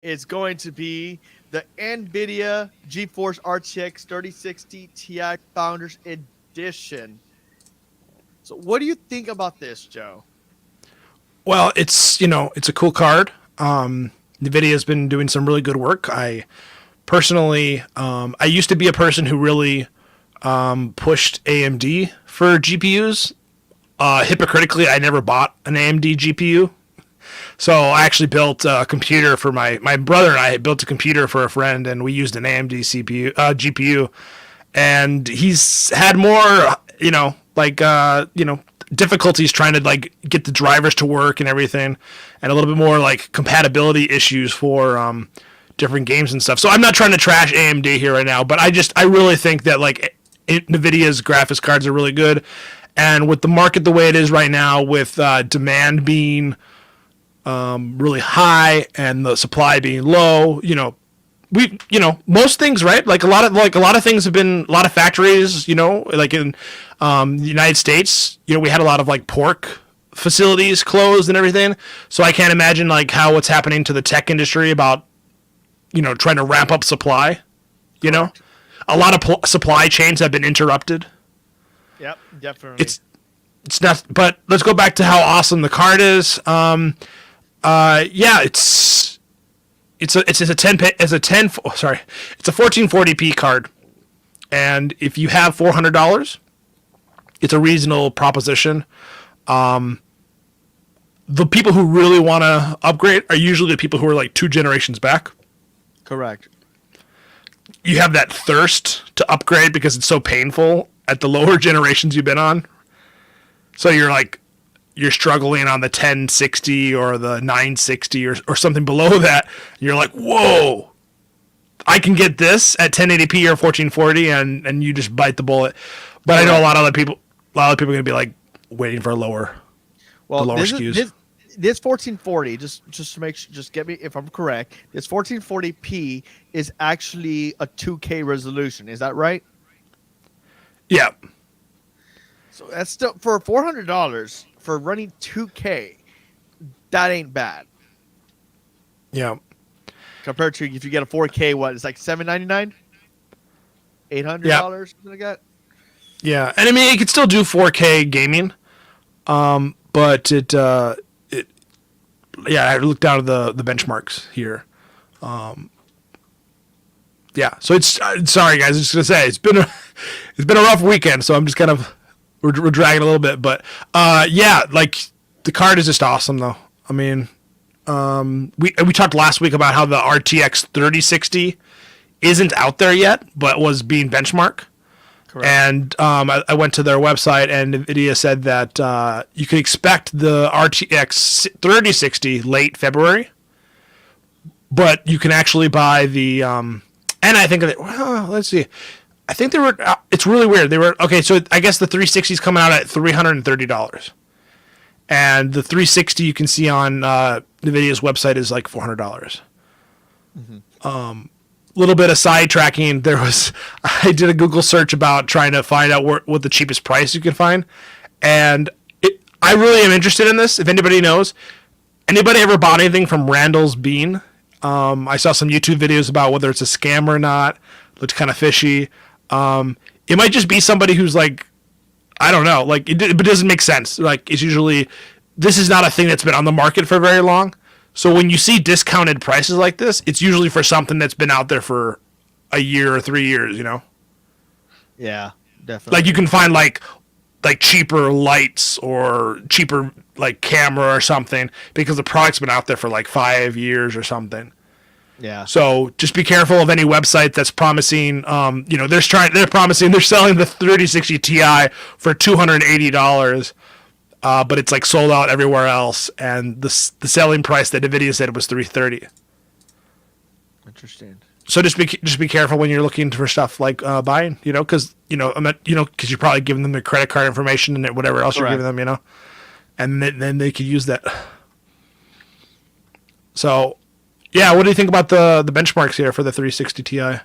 is going to be the NVIDIA GeForce RTX 3060 Ti Founders Edition. So, what do you think about this, Joe? Well, it's a cool card. NVIDIA has been doing some really good work. I personally, I used to be a person who really pushed AMD for GPUs. Hypocritically, I never bought an AMD GPU. So I actually built a computer for my brother and I built a computer for a friend, and we used an AMD GPU, and he's had more, difficulties trying to like get the drivers to work and everything, and a little bit more like compatibility issues for different games and stuff. So I'm not trying to trash AMD here right now, but I really think that like NVIDIA's graphics cards are really good, and with the market the way it is right now, with demand being really high and the supply being low, most things, right? Like a lot of things have been, a lot of factories, like in the United States, we had a lot of like pork facilities closed and everything. So I can't imagine like how what's happening to the tech industry about, trying to ramp up supply. You know, Correct. a lot of supply chains have been interrupted. Yep, definitely. It's not, but let's go back to how awesome the card is. Yeah, it's a 10 it's a 10 sorry, it's a 1440p card, and if you have $400, it's a reasonable proposition. The people who really want to upgrade are usually the people who are like two generations back. Correct. You have that thirst to upgrade because it's so painful at the lower generations you've been on. So you're struggling on the 1060 or the 960 or something below that. You're like, whoa, I can get this at 1080p or 1440, and you just bite the bullet. But I know a lot of other people are going to be like waiting for Well, the lower this SKUs. is this 1440. Just to make sure, just get me if I'm correct. This 1440p is actually a 2K resolution. Is that right? Yeah. So that's still for $400 for running 2K. That ain't bad Yeah. compared to if you get a 4K. What it's like $799, $800, Yeah. something like that. Yeah. And I mean, it could still do 4K gaming. But I looked down at the benchmarks here. Yeah. So it's sorry guys, I'm just gonna say it's been a rough weekend. So I'm just kind of we're dragging a little bit, but yeah, like the card is just awesome though. I mean, we talked last week about how the RTX 3060 isn't out there yet, but was being benchmarked. Correct. And I went to their website, and NVIDIA said that you can expect the RTX 3060 late February, but you can actually buy the. And I think, well, let's see. I think they were. It's really weird. They were okay. So I guess the 360 is coming out at $330, and the 360 you can see on NVIDIA's website is like $400. Little bit of sidetracking. I did a Google search about trying to find out what the cheapest price you can find, and I really am interested in this. If anybody knows, anybody ever bought anything from Randall's Bean? I saw some YouTube videos about whether it's a scam or not. Looked kind of fishy. It might just be somebody who's like, I don't know, like it doesn't make sense. Like it's usually, this is not a thing that's been on the market for very long. So when you see discounted prices like this, it's usually for something that's been out there for a year or 3 years, Yeah, definitely. Like you can find like cheaper lights or cheaper like camera or something because the product's been out there for like 5 years or something. Yeah. So just be careful of any website that's promising, they're promising they're selling the 3060 Ti for $280. But it's like sold out everywhere else, and the selling price that NVIDIA said was $330. Interesting. So just be careful when you're looking for stuff like buying, because because you're probably giving them their credit card information and whatever else Correct. you're giving them, and then they could use that. So, yeah, what do you think about the benchmarks here for the 360 Ti?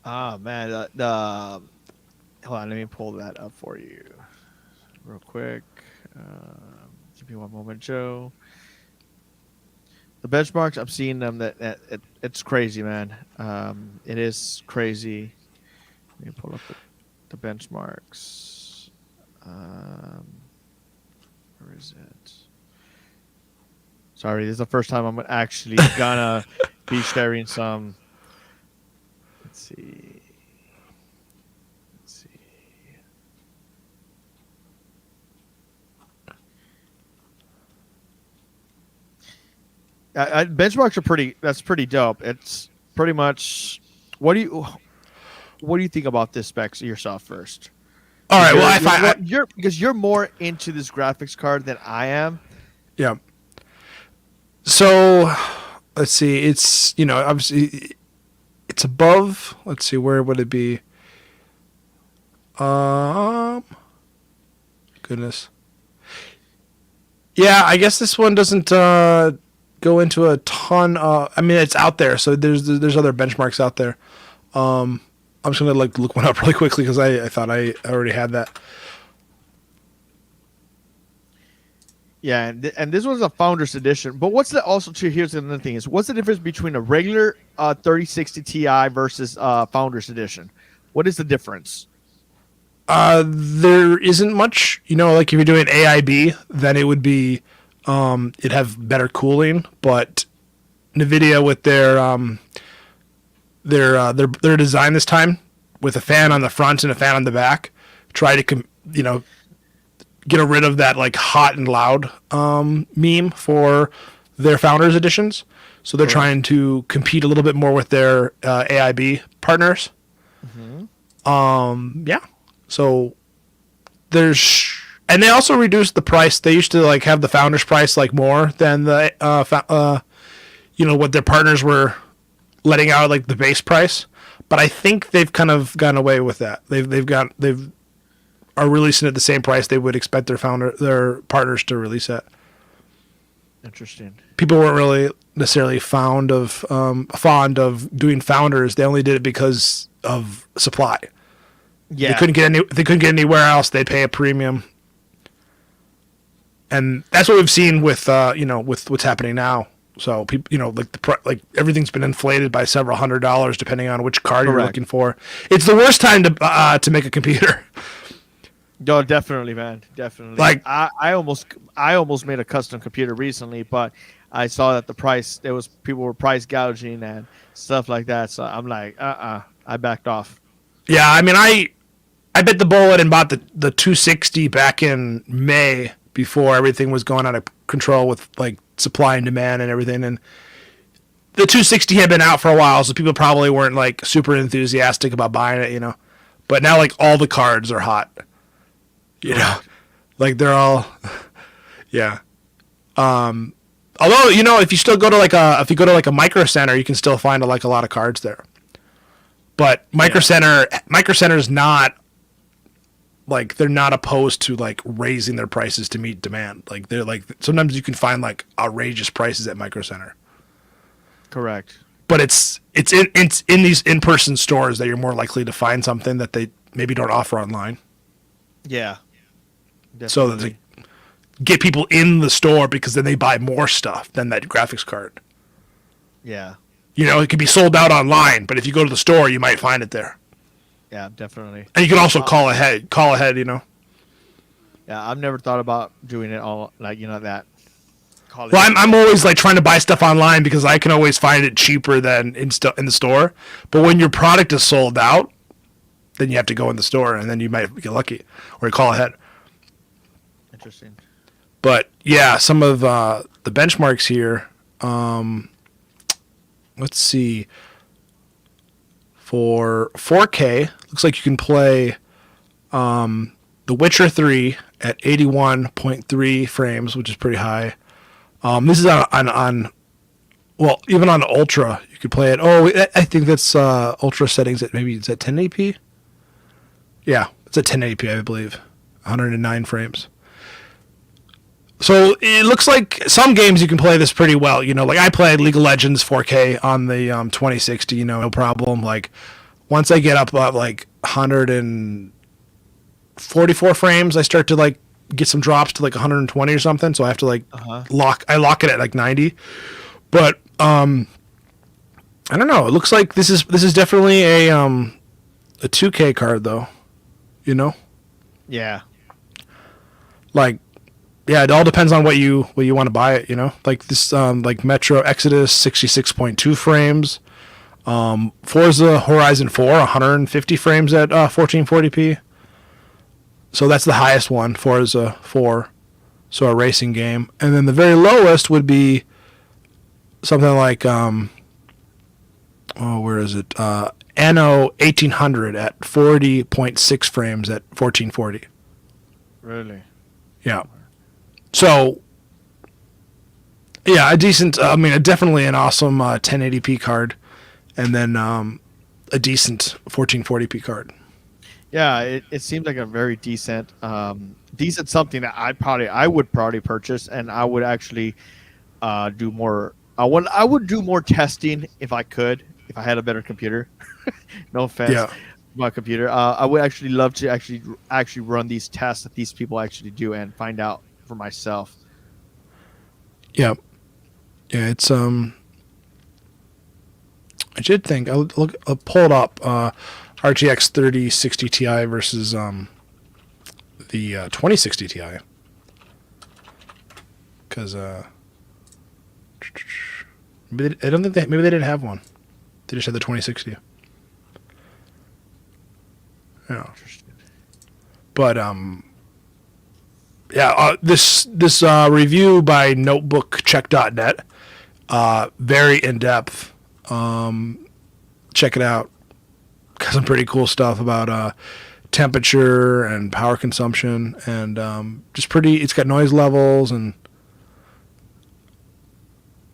Ah man, hold on, let me pull that up for you real quick. Give me one moment, Joe. The benchmarks, I'm seeing them. It's crazy, man. It is crazy. Let me pull up the benchmarks. Where is it? Sorry, this is the first time I'm actually gonna be sharing some. Let's see. Benchmarks are pretty. That's pretty dope. It's pretty much. What do you think about this specs yourself first? All right. Well, because you're more into this graphics card than I am. Yeah. So let's see. It's obviously it's above. Let's see, where would it be? Goodness. Yeah, I guess this one doesn't go into a ton. I mean, it's out there, so there's other benchmarks out there. I'm just gonna look one up really quickly because I thought I already had that. Yeah, and this was a Founders Edition. But what's the also too? Here's another thing: is what's the difference between a regular 3060 Ti versus Founders Edition? What is the difference? There isn't much. Like if you're doing AIB, then it would be it'd have better cooling. But NVIDIA with their design this time, with a fan on the front and a fan on the back, try to get rid of that like hot and loud meme for their Founders Editions. So they're trying to compete a little bit more with their AIB partners. Mm-hmm. Yeah. So and they also reduced the price. They used to like have the Founders price like more than the what their partners were letting out, like the base price. But I think they've kind of gone away with that. They've are releasing at the same price they would expect their partners to release at. Interesting. People weren't really necessarily fond of doing Founders. They only did it because of supply. Yeah, they couldn't get anywhere else. They'd pay a premium, and that's what we've seen with with what's happening now. So people, like everything's been inflated by several $100s depending on which card you're looking for. It's the worst time to make a computer. No, definitely, man, definitely. Like I almost made a custom computer recently, but I saw that the price people were price gouging and stuff like that. So I'm like, I backed off. Yeah, I mean, I bit the bullet and bought the 260 back in May before everything was going out of control with like supply and demand and everything. And the 260 had been out for a while, so people probably weren't like super enthusiastic about buying it, But now like all the cards are hot. Like they're all, yeah. Although if you still go to like a Micro Center, you can still find a lot of cards there. But Micro Center is not like, they're not opposed to like raising their prices to meet demand. Like they're like, sometimes you can find like outrageous prices at Micro Center. Correct. But it's in these in-person stores that you're more likely to find something that they maybe don't offer online. Yeah. Definitely. So that they get people in the store because then they buy more stuff than that graphics card. Yeah. It could be sold out online, but if you go to the store, you might find it there. Yeah, definitely. And you can also call ahead. Yeah, I've never thought about doing it all that. Well, I'm always like trying to buy stuff online because I can always find it cheaper than in the store. But when your product is sold out, then you have to go in the store, and then you might get lucky or you call ahead. Interesting. But yeah, some of the benchmarks here. Let's see. For 4K, looks like you can play The Witcher 3 at 81.3 frames, which is pretty high. This is on well, even on Ultra, you could play it. Oh, I think that's Ultra settings at maybe, is that 1080p? Yeah, it's at 1080p, I believe. 109 frames. So it looks like some games you can play this pretty well. Like I played League of Legends 4K on the 2060, no problem. Like once I get up about like 144 frames, I start to like get some drops to like 120 or something. So I have to like lock it at like 90. But I don't know. It looks like this is definitely a 2K card though. You know? Yeah. Like, yeah, it all depends on what you want to buy it, you know? Like this like Metro Exodus 66.2 frames. Forza Horizon 4 150 frames at 1440p. So that's the highest one, Forza 4. So a racing game. And then the very lowest would be something like where is it? Anno 1800 at 40.6 frames at 1440. Really? Yeah. So, yeah, a decent, definitely an awesome 1080p card, and then a decent 1440p card. Yeah, it seems like a very decent something that I would probably purchase, and I would actually do more. I would do more testing if I could, if I had a better computer. No offense, Yeah. my computer. I would actually love to actually run these tests that these people actually do and find out for myself. Yeah. Yeah, it's I did think I'll pull it up RTX 3060 Ti versus the 2060 Ti. Cuz I don't think maybe they didn't have one. They just had the 2060. Yeah. But this review by notebookcheck.net, very in depth. Check it out. Got some pretty cool stuff about temperature and power consumption, and just pretty. It's got noise levels and